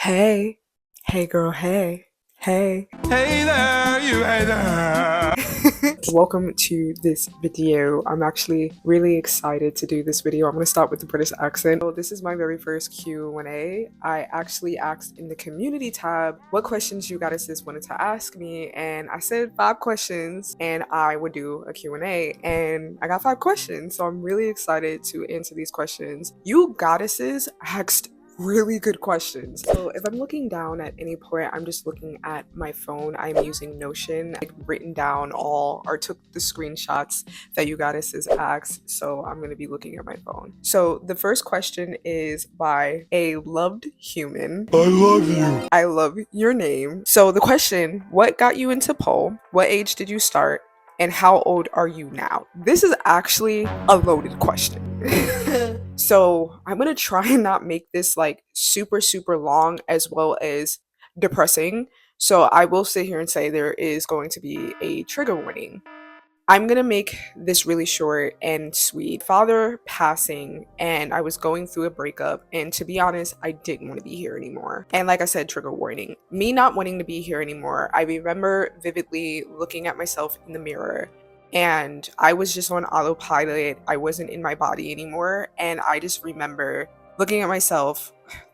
Hey, hey girl, hey, hey. Hey there, you hey there. Welcome to this video. I'm actually really excited to do this video. I'm going to start with the British accent. So this is my very first Q&A. I actually asked in the community tab what questions you guys wanted to ask me, and I said 5 questions and I would do a Q&A, and I got 5 questions. So I'm really excited to answer these questions. You goddesses asked really good questions. So if I'm looking down at any point, I'm just looking at my phone. I'm using Notion, like written down all or took the screenshots that you goddesses asked. So I'm going to be looking at my phone. So the first question is by a loved human. I love you. I love your name. So the question, what got you into pole? What age did you start? And how old are you now? This is actually a loaded question. So I'm gonna try and not make this like super long as well as depressing. So I will sit here and say there is going to be a trigger warning. I'm gonna make this really short and sweet. Father passing, and I was going through a breakup, and to be honest, I didn't want to be here anymore. And like I said, trigger warning. Me not wanting to be here anymore, I remember vividly looking at myself in the mirror, and I was just on autopilot. I wasn't in my body anymore, and I just remember looking at myself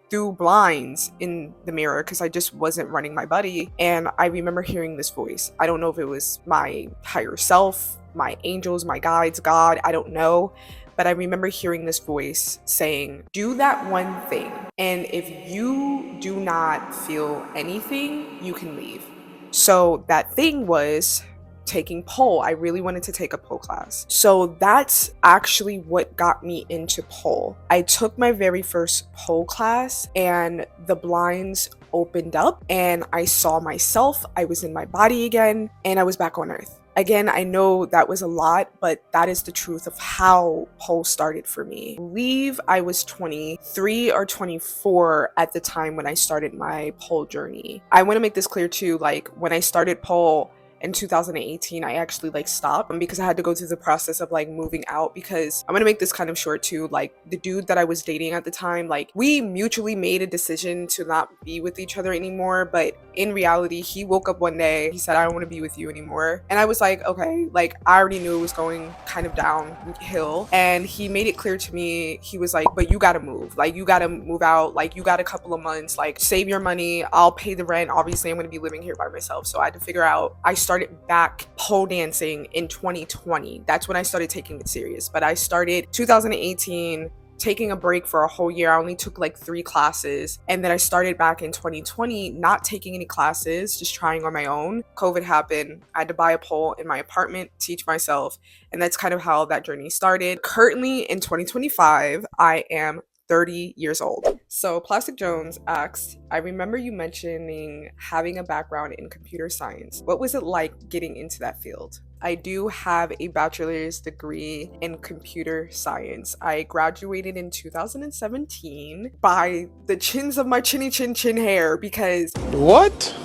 through blinds in the mirror because I just wasn't running my body. And I remember hearing this voice. I don't know if it was my higher self, my angels, my guides, God, I don't know. But I remember hearing this voice saying, do that one thing. And if you do not feel anything, you can leave. So that thing was taking pole. I really wanted to take a pole class. So that's actually what got me into pole. I took my very first pole class and the blinds opened up and I saw myself. I was in my body again and I was back on earth. Again, I know that was a lot, but that is the truth of how pole started for me. I believe I was 23 or 24 at the time when I started my pole journey. I want to make this clear too, like when I started pole, in 2018, I actually like stopped because I had to go through the process of like moving out, because I'm gonna make this kind of short too. Like the dude that I was dating at the time, like we mutually made a decision to not be with each other anymore. But in reality, he woke up one day, he said, I don't want to be with you anymore. And I was like, okay, like I already knew it was going kind of downhill. And he made it clear to me, he was like, but you gotta move. Like you gotta move out. Like you got a couple of months, like save your money. I'll pay the rent. Obviously, I'm gonna be living here by myself. So I had to figure out, I started back pole dancing in 2020. That's when I started taking it serious. But I started 2018, taking a break for a whole year. I only took like 3 classes. And then I started back in 2020, not taking any classes, just trying on my own. COVID happened. I had to buy a pole in my apartment, teach myself. And that's kind of how that journey started. Currently in 2025, I am 30 years old. So Plastic Jones asks, I remember you mentioning having a background in computer science. What was it like getting into that field? I do have a bachelor's degree in computer science. I graduated in 2017 by the chins of my chinny chin chin hair because What?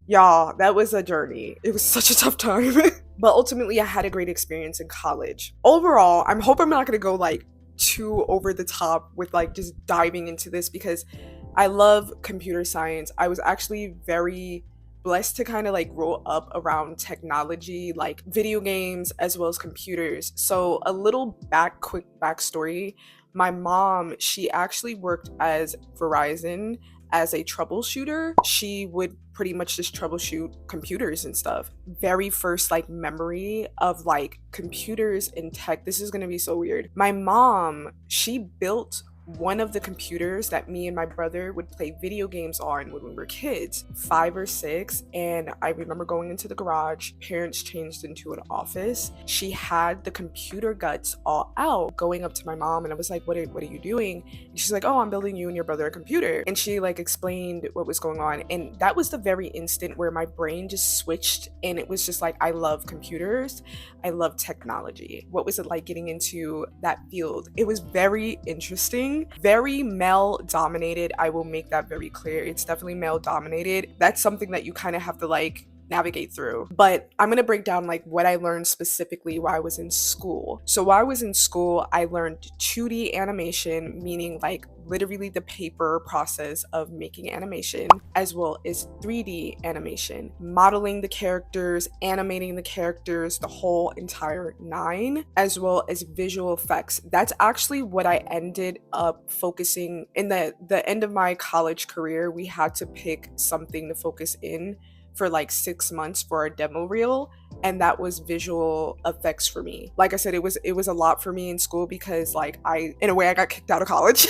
y'all, that was a journey. It was such a tough time. But ultimately I had a great experience in college. Overall, I'm not gonna go like too over the top with like just diving into this because I love computer science. I was actually very blessed to kind of like grow up around technology, like video games as well as computers. So a little quick backstory. My mom, she actually worked as Verizon as a troubleshooter. She would pretty much just troubleshoot computers and stuff. Very first like memory of like computers and tech. This is gonna be so weird. My mom, she built one of the computers that me and my brother would play video games on when we were kids, 5 or 6. And I remember going into the garage, parents changed into an office. She had the computer guts all out, going up to my mom, and I was like, what are you doing? And she's like, oh, I'm building you and your brother a computer. And she like explained what was going on. And that was the very instant where my brain just switched, and it was just like, I love computers. I love technology. What was it like getting into that field? It was very interesting. Very male dominated. I will make that very clear. It's definitely male dominated. That's something that you kind of have to like navigate through. But I'm gonna break down like what I learned specifically while I was in school. So while I was in school, I learned 2D animation, meaning like literally the paper process of making animation, as well as 3D animation, modeling the characters, animating the characters, the whole entire nine, as well as visual effects. That's actually what I ended up focusing in the end of my college career. We had to pick something to focus in for like 6 months for a demo reel, and that was visual effects for me. Like I said, it was a lot for me in school because like in a way I got kicked out of college.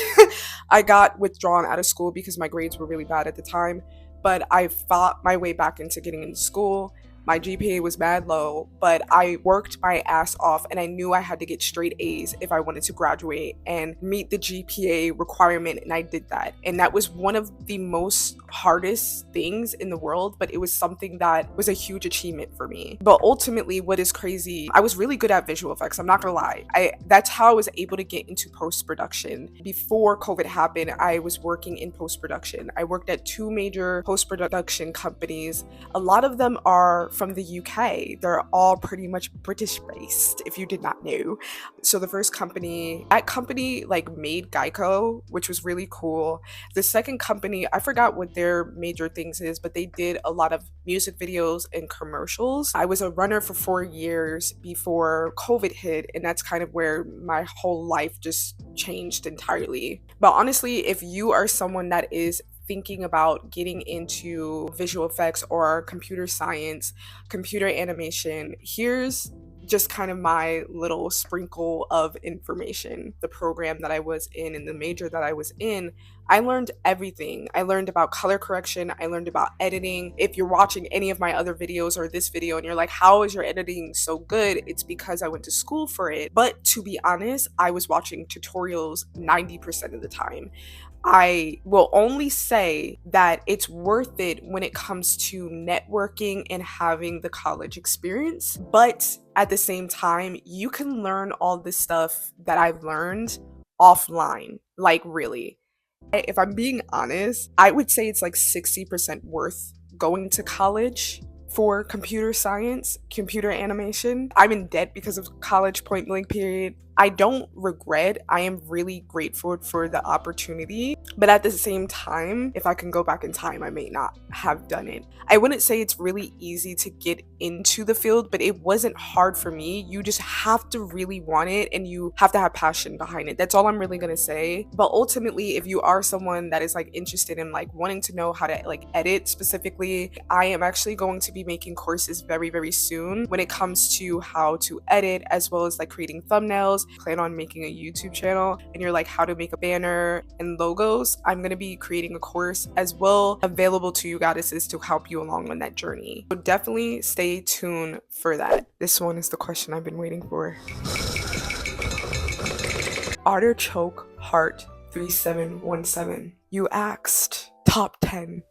I got withdrawn out of school because my grades were really bad at the time, but I fought my way back into getting into school. My GPA was mad low, but I worked my ass off and I knew I had to get straight A's if I wanted to graduate and meet the GPA requirement, and I did that. And that was one of the most hardest things in the world, but it was something that was a huge achievement for me. But ultimately, what is crazy, I was really good at visual effects, I'm not gonna lie. That's how I was able to get into post-production. Before COVID happened, I was working in post-production. I worked at 2 major post-production companies. A lot of them are from the UK. They're all pretty much British based, if you did not know. So the first company, that company like made Geico, which was really cool. The second company, I forgot what their major things is, but they did a lot of music videos and commercials. I was a runner for 4 years before COVID hit, and that's kind of where my whole life just changed entirely. But honestly, if you are someone that is thinking about getting into visual effects or computer science, computer animation, here's just kind of my little sprinkle of information. The program that I was in and the major that I was in, I learned everything. I learned about color correction. I learned about editing. If you're watching any of my other videos or this video and you're like, how is your editing so good? It's because I went to school for it. But to be honest, I was watching tutorials 90% of the time. I will only say that it's worth it when it comes to networking and having the college experience. But at the same time, you can learn all this stuff that I've learned offline. Like, really. If I'm being honest, I would say it's like 60% worth going to college for computer science, computer animation. I'm in debt because of college, point blank period. I don't regret. I am really grateful for the opportunity. But at the same time, if I can go back in time, I may not have done it. I wouldn't say it's really easy to get into the field, but it wasn't hard for me. You just have to really want it and you have to have passion behind it. That's all I'm really gonna say. But ultimately, if you are someone that is like interested in like wanting to know how to like edit specifically, I am actually going to be making courses very, very soon when it comes to how to edit, as well as like creating thumbnails. Plan on making a YouTube channel and you're like how to make a banner and logos, I'm going to be creating a course as well available to you goddesses to help you along on that journey. So definitely stay tuned for that. This one is the question I've been waiting for. Artichoke Heart 3717. You asked top 10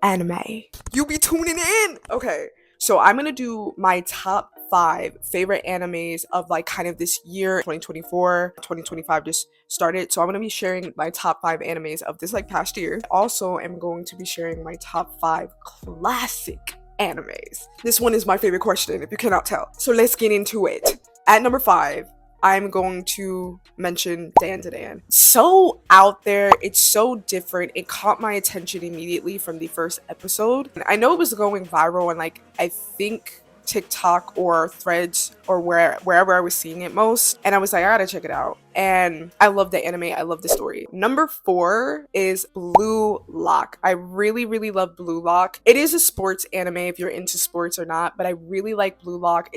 anime. You be tuning in. Okay. So I'm going to do my top 5 favorite animes of like kind of this year, 2024, 2025 just started. So I'm going to be sharing my top 5 animes of this like past year. Also, I'm going to be sharing my top 5 classic animes. This one is my favorite question, if you cannot tell. So let's get into it. At number 5, I'm going to mention Dan to Dan. So out there, it's so different. It caught my attention immediately from the first episode. I know it was going viral and like I think TikTok or Threads or wherever I was seeing it most. And I was like, I gotta check it out. And I love the anime. I love the story. Number 4 is Blue Lock. I really, really love Blue Lock. It is a sports anime if you're into sports or not, but I really like Blue Lock.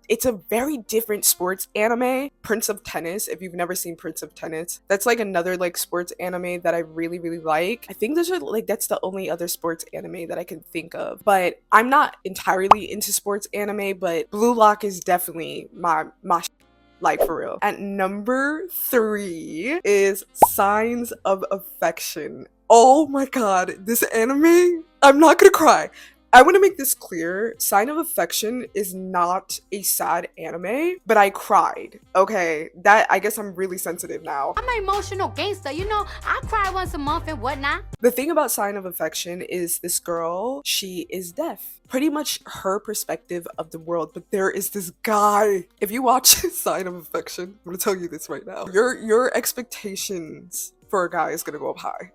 It's a very different sports anime. Prince of Tennis, if you've never seen Prince of Tennis, that's like another like sports anime that I really, really like. I think that's the only other sports anime that I can think of. But I'm not entirely into sports anime, but Blue Lock is definitely my like for real. At number 3 is Signs of Affection. Oh my god, this anime, I'm not gonna cry. I want to make this clear. Sign of Affection is not a sad anime, but I cried. Okay, that I guess I'm really sensitive now. I'm an emotional gangster, you know. I cry once a month and whatnot. The thing about Sign of Affection is this girl, she is deaf. Pretty much her perspective of the world, but there is this guy. If you watch Sign of Affection, I'm gonna tell you this right now. Your expectations for a guy is gonna go up high.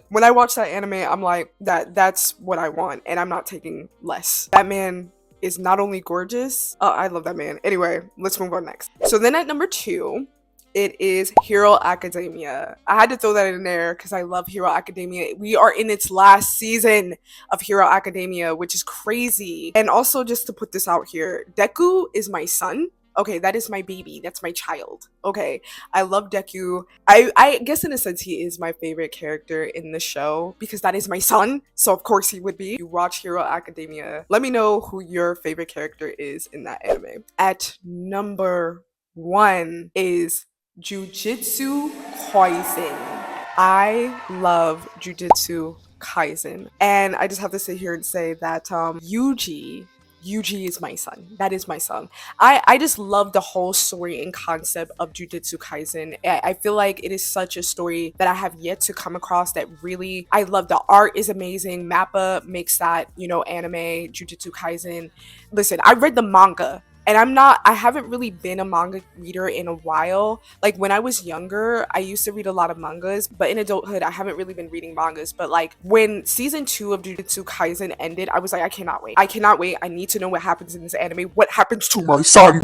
When I watch that anime, I'm like, that's what I want, and I'm not taking less. That man is not only gorgeous, I love that man. Anyway, let's move on next. So then at number 2, it is Hero Academia. I had to throw that in there because I love Hero Academia. We are in its last season of Hero Academia, which is crazy. And also, just to put this out here, Deku is my son. Okay, that is my baby. That's my child. Okay, I love Deku. I guess in a sense he is my favorite character in the show because that is my son. So of course he would be. You watch Hero Academia. Let me know who your favorite character is in that anime. At number 1 is Jujutsu Kaisen. I love Jujutsu Kaisen. And I just have to sit here and say that Yuji is my son. That is my son. I just love the whole story and concept of Jujutsu Kaisen. I feel like it is such a story that I have yet to come across that really, I love. The art is amazing. Mappa makes that, anime, Jujutsu Kaisen. Listen, I read the manga. And I haven't really been a manga reader in a while. Like when I was younger, I used to read a lot of mangas, but in adulthood, I haven't really been reading mangas. But like when season 2 of Jujutsu Kaisen ended, I was like, I cannot wait. I cannot wait. I need to know what happens in this anime. What happens to my son?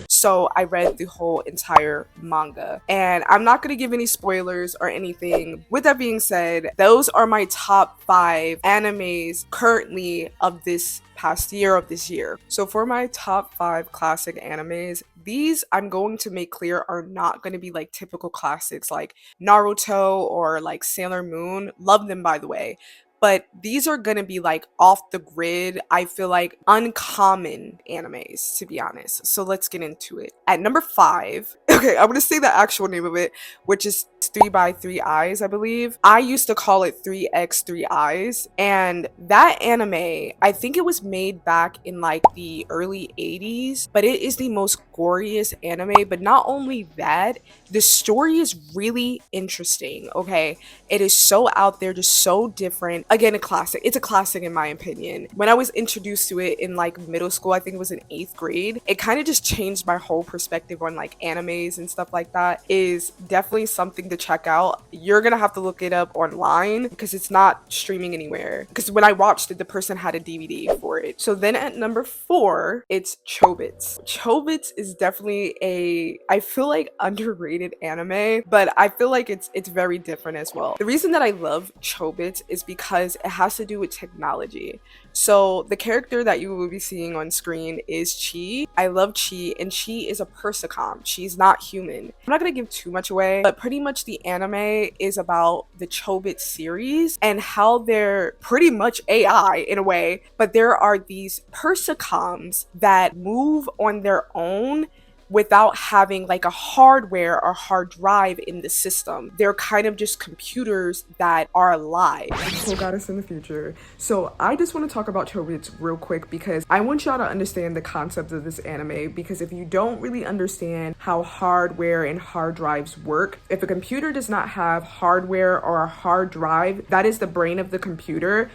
So I read the whole entire manga. And I'm not going to give any spoilers or anything. With that being said, those are my top 5 animes currently of this past year of this year. So for my top 5 classic animes, these I'm going to make clear are not going to be like typical classics like Naruto or like Sailor Moon. Love them, by the way. But these are going to be like off the grid, I feel like uncommon animes, to be honest. So let's get into it. At number 5, okay, I'm going to say the actual name of it, which is 3 by 3 Eyes, I believe. I used to call it 3x 3 Eyes. And that anime, I think it was made back in like the early 80s, but it is the most goriest anime. But not only that, the story is really interesting, okay? It is so out there, just so different. Again, a classic. It's a classic in my opinion. When I was introduced to it in like middle school, I think it was in 8th grade, it kind of just changed my whole perspective on like animes and stuff like that. Is definitely something to check out. You're gonna have to look it up online because it's not streaming anywhere. Because when I watched it, the person had a DVD for it. So then at number 4, it's Chobits. Chobits is definitely I feel like underrated anime, but I feel like it's very different as well. The reason that I love Chobits is because it has to do with technology. So the character that you will be seeing on screen is Chi. I love Chi, and Chi is a Persicom. She's not human. I'm not gonna give too much away, but pretty much the anime is about the Chobits series and how they're pretty much AI in a way, but there are these Persicoms that move on their own without having like a hardware or hard drive in the system. They're kind of just computers that are alive. So got us in the future. So I just want to talk about Chobits real quick because I want y'all to understand the concept of this anime, because if you don't really understand how hardware and hard drives work, if a computer does not have hardware or a hard drive, that is the brain of the computer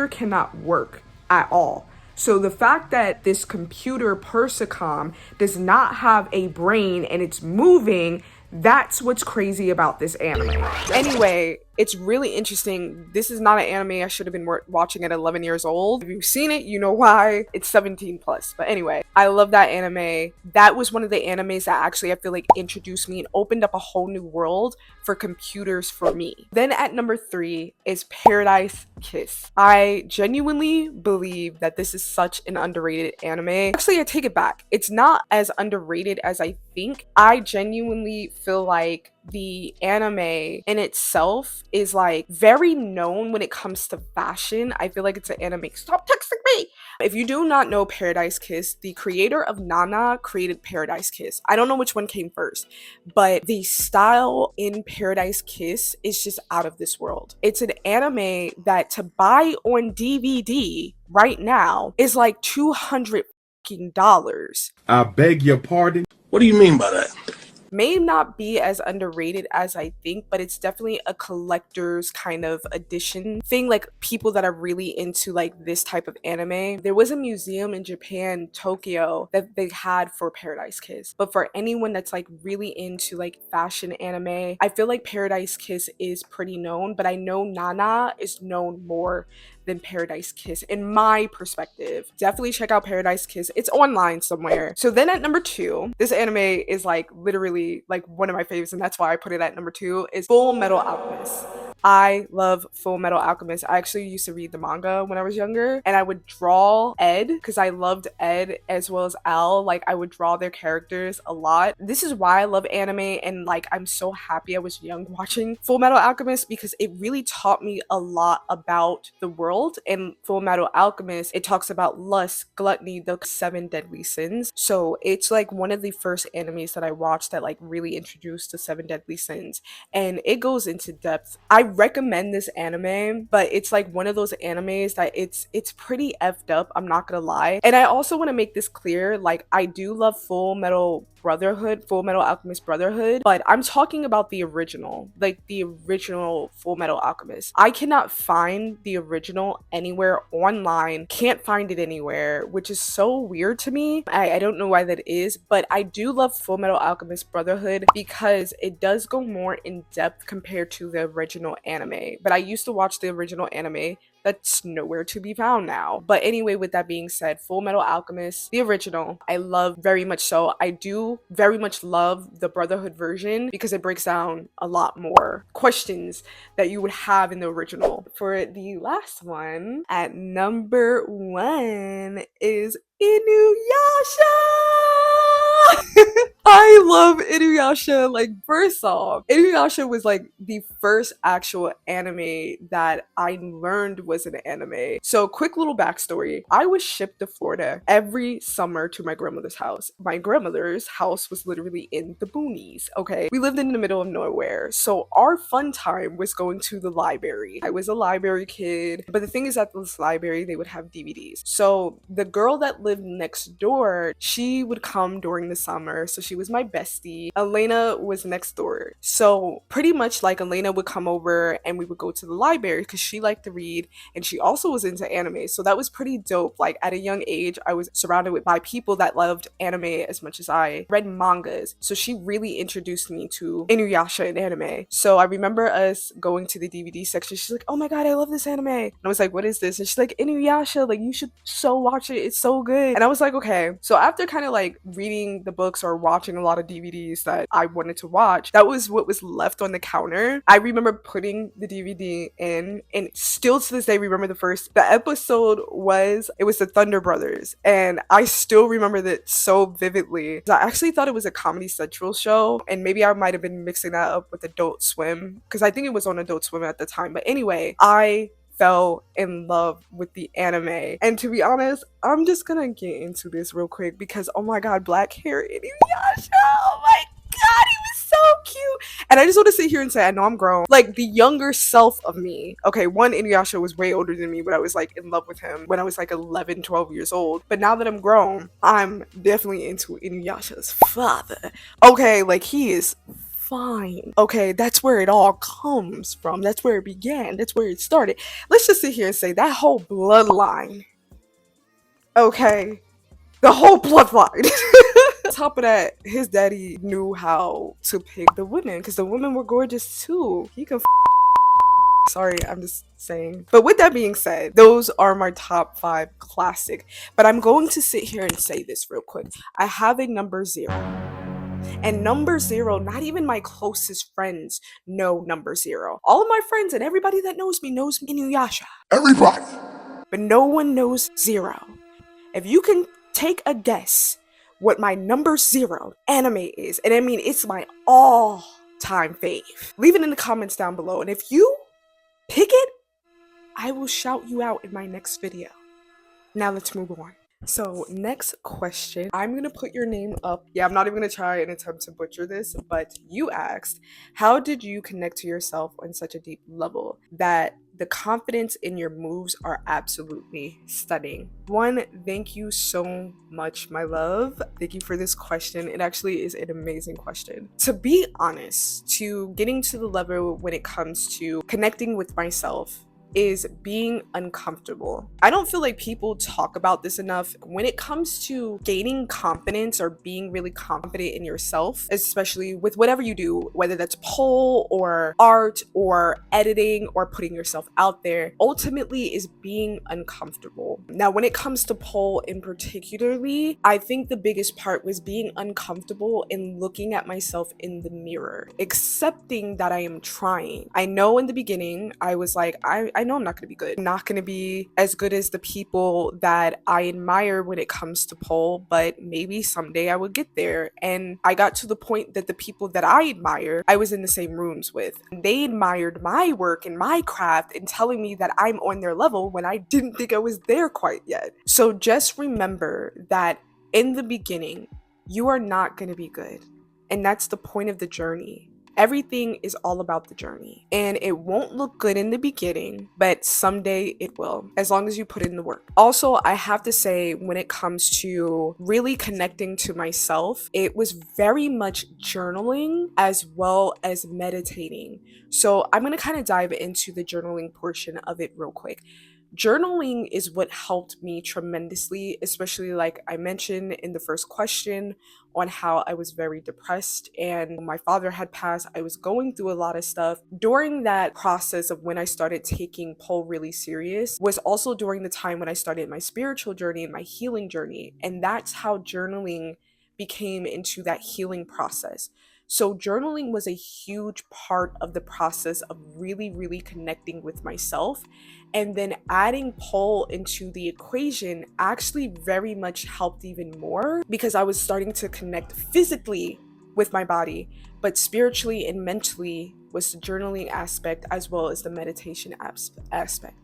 cannot work at all. So the fact that this computer Persicom does not have a brain and it's moving, that's what's crazy about this anime. Anyway, it's really interesting. This is not an anime I should have been watching at 11 years old. If you've seen it, you know why. It's 17 plus. But anyway, I love that anime. That was one of the animes that actually I feel like introduced me and opened up a whole new world for computers for me. Then at number 3 is Paradise Kiss. I genuinely believe that this is such an underrated anime. Actually, I take it back. It's not as underrated as I think. I genuinely feel like the anime in itself is like very known when it comes to fashion. I feel like it's an anime. Stop texting me! If you do not know Paradise Kiss, the creator of Nana created Paradise Kiss. I don't know which one came first, but the style in Paradise Kiss is just out of this world. It's an anime that to buy on DVD right now is like $200. I beg your pardon? What do you mean by that? May not be as underrated as I think, but it's definitely a collector's kind of edition thing. Like people that are really into like this type of anime. There was a museum in Japan, Tokyo, that they had for Paradise Kiss. But for anyone that's like really into like fashion anime, I feel like Paradise Kiss is pretty known, but I know Nana is known more than Paradise Kiss in my perspective. Definitely check out Paradise Kiss. It's online somewhere. So then at number 2, this anime is like literally like one of my favorites, and that's why I put it at number 2, is Full Metal Alchemist. I love Full Metal Alchemist. I actually used to read the manga when I was younger, and I would draw Ed because I loved Ed as well as Al. Like I would draw their characters a lot. This is why I love anime, and like I'm so happy I was young watching Full Metal Alchemist because it really taught me a lot about the world. And Full Metal Alchemist, it talks about lust, gluttony, the 7 deadly sins. So it's like one of the first animes that I watched that like really introduced the 7 deadly sins, and it goes into depth. I recommend this anime, but it's like one of those animes that it's pretty effed up, I'm not gonna lie. And I also want to make this clear, like I do love Full Metal Alchemist Brotherhood, but I'm talking about the original, like the original Full Metal Alchemist. I cannot find the original anywhere online, can't find it anywhere, which is so weird to me. I don't know why that is, but I do love Full Metal Alchemist Brotherhood because it does go more in depth compared to the original anime. But I used to watch the original anime that's nowhere to be found now. But anyway, with that being said, Full Metal Alchemist, the original, I love very much so. I do very much love the Brotherhood version because it breaks down a lot more questions that you would have in the original. For the last one, at number 1 is Inuyasha! I love Inuyasha. Like, first off, Inuyasha was like the first actual anime that I learned was an anime. So, quick little backstory. I was shipped to Florida every summer to my grandmother's house. My grandmother's house was literally in the boonies, okay? We lived in the middle of nowhere. So, our fun time was going to the library. I was a library kid, but the thing is, at this library, they would have DVDs. So, the girl that lived next door, she would come during the summer. So, she was my bestie. Elena was next door. So pretty much like Elena would come over and we would go to the library because she liked to read and she also was into anime. So that was pretty dope. Like at a young age, I was surrounded by people that loved anime as much as I read mangas. So she really introduced me to Inuyasha and anime. So I remember us going to the DVD section. She's like, oh my god, I love this anime. And I was like, what is this? And she's like, Inuyasha, like you should so watch it. It's so good. And I was like, okay. So after kind of like reading the books or watching a lot of DVDs that I wanted to watch, that was what was left on the counter. I remember putting the DVD in, and still to this day remember the episode was the Thunder Brothers, and I still remember that so vividly. I actually thought it was a Comedy Central show, and maybe I might have been mixing that up with Adult Swim because I think it was on Adult Swim at the time. But anyway, I fell in love with the anime. And to be honest, I'm just gonna get into this real quick because oh my god, black hair Inuyasha, oh my god, he was so cute. And I just want to sit here and say, I know I'm grown. Like the younger self of me. Okay, one, Inuyasha was way older than me, but I was like in love with him when I was like 11, 12 years old. But now that I'm grown, I'm definitely into Inuyasha's father. Okay, like he is fine. Okay, that's where it all comes from. That's where it began. That's where it started. Let's just sit here and say that whole bloodline. Okay, the whole bloodline. On top of that, his daddy knew how to pick the women because the women were gorgeous too. He could sorry, I'm just saying. But with that being said, those are my top 5 classic. But I'm going to sit here and say this real quick. I have a number 0. And number 0, not even my closest friends know number 0. All of my friends and everybody that knows me Inuyasha. Everybody. But no one knows 0. If you can take a guess what my number 0 anime is, and I mean it's my all time fave? Leave it in the comments down below. And if you pick it, I will shout you out in my next video. Now let's move on. So next question, I'm gonna put your name up. Yeah, I'm not even gonna try and attempt to butcher this, but you asked, how did you connect to yourself on such a deep level that the confidence in your moves are absolutely stunning? One, thank you so much, my love. Thank you for this question. It actually is an amazing question. To be honest, to getting to the level when it comes to connecting with myself is being uncomfortable. I don't feel like people talk about this enough. When it comes to gaining confidence or being really confident in yourself, especially with whatever you do, whether that's pole or art or editing or putting yourself out there, ultimately is being uncomfortable. Now, when it comes to pole in particularly, I think the biggest part was being uncomfortable in looking at myself in the mirror, accepting that I am trying. I know in the beginning, I was like, I know I'm not going to be good. I'm not going to be as good as the people that I admire when it comes to pole, but maybe someday I will get there. And I got to the point that the people that I admire, I was in the same rooms with. They admired my work and my craft and telling me that I'm on their level when I didn't think I was there quite yet. So just remember that in the beginning, you are not going to be good. And that's the point of the journey. Everything is all about the journey, and it won't look good in the beginning, but someday it will, as long as you put in the work. Also, I have to say, when it comes to really connecting to myself, it was very much journaling as well as meditating. So I'm going to kind of dive into the journaling portion of it real quick. Journaling is what helped me tremendously, especially like I mentioned in the first question on how I was very depressed and my father had passed. I was going through a lot of stuff. During that process of when I started taking pole really serious was also during the time when I started my spiritual journey and my healing journey. And that's how journaling became into that healing process. So journaling was a huge part of the process of really, really connecting with myself. And then adding pole into the equation actually very much helped even more because I was starting to connect physically with my body, but spiritually and mentally was the journaling aspect as well as the meditation aspect.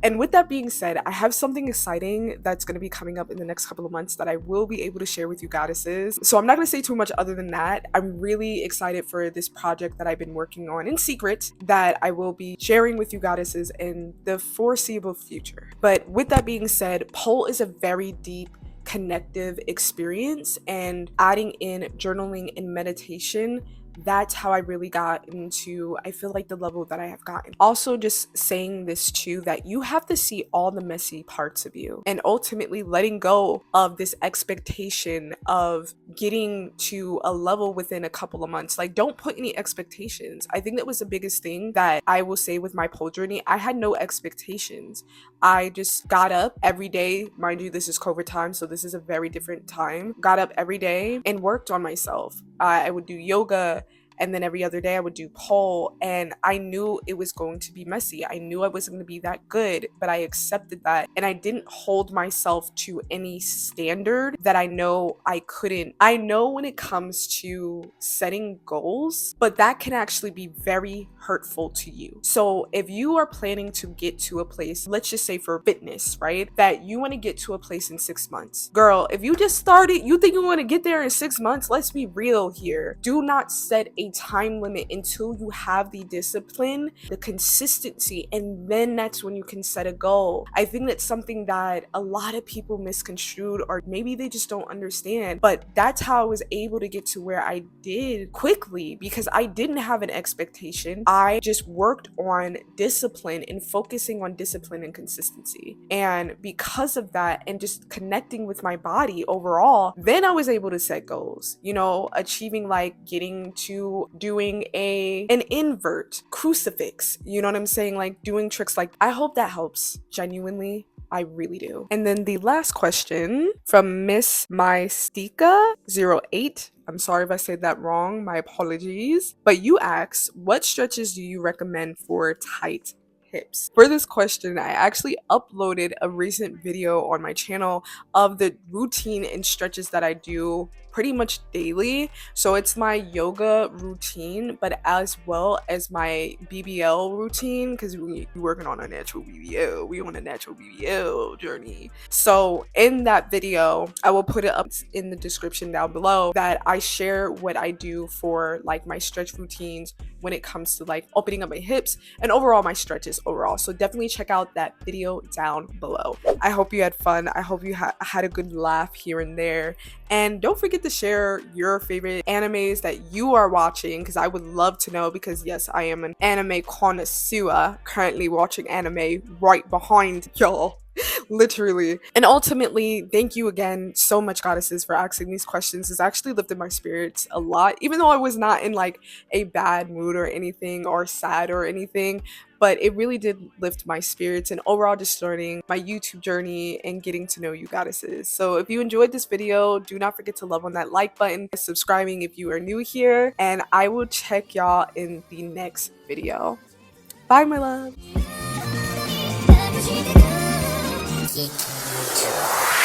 And with that being said, I have something exciting that's going to be coming up in the next couple of months that I will be able to share with you goddesses. So I'm not going to say too much other than that. I'm really excited for this project that I've been working on in secret that I will be sharing with you goddesses in the foreseeable future. But with that being said, pole is a very deep connective experience, and adding in journaling and meditation, that's how I really got into, I feel like, the level that I have gotten. Also, just saying this too, that you have to see all the messy parts of you and ultimately letting go of this expectation of getting to a level within a couple of months. Like, don't put any expectations. I think that was the biggest thing that I will say with my pole journey. I had no expectations. I just got up every day. Mind you, this is COVID time, so this is a very different time. Got up every day and worked on myself. I would do yoga, and then every other day I would do pole, and I knew it was going to be messy. I knew I wasn't going to be that good, but I accepted that, and I didn't hold myself to any standard that I know I couldn't. I know when it comes to setting goals, but that can actually be very hurtful to you. So if you are planning to get to a place, let's just say for fitness, right, that you want to get to a place in 6 months. Girl, if you just started, you think you want to get there in 6 months, let's be real here. Do not set a time limit until you have the discipline, the consistency, and then that's when you can set a goal. I think that's something that a lot of people misconstrued, or maybe they just don't understand, but that's how I was able to get to where I did quickly, because I didn't have an expectation. I just worked on discipline and focusing on discipline and consistency. And because of that, and just connecting with my body overall, then I was able to set goals, you know, achieving like getting to doing an invert crucifix, you know what I'm saying, like doing tricks like, I hope that helps, genuinely. I really do. And then the last question from Miss Mystika08. I'm sorry if I said that wrong, my apologies. But you asked, what stretches do you recommend for tight hips? For this question, I actually uploaded a recent video on my channel of the routine and stretches that I do pretty much daily. So it's my yoga routine, but as well as my BBL routine, because we working on a natural BBL. We on a natural BBL journey. So in that video, I will put it up in the description down below, that I share what I do for like my stretch routines when it comes to like opening up my hips and overall my stretches overall. So definitely check out that video down below. I hope you had fun. I hope you had a good laugh here and there. And don't forget to share your favorite animes that you are watching, because I would love to know, because yes, I am an anime connoisseur, currently watching anime right behind y'all. Literally. And ultimately, thank you again so much, goddesses, for asking these questions. It's actually lifted my spirits a lot, even though I was not in like a bad mood or anything, or sad or anything, but it really did lift my spirits and overall just starting my YouTube journey and getting to know you, goddesses. So if you enjoyed this video, do not forget to love on that like button, subscribing if you are new here, and I will check y'all in the next video. Bye, my love. CHIT CHAT.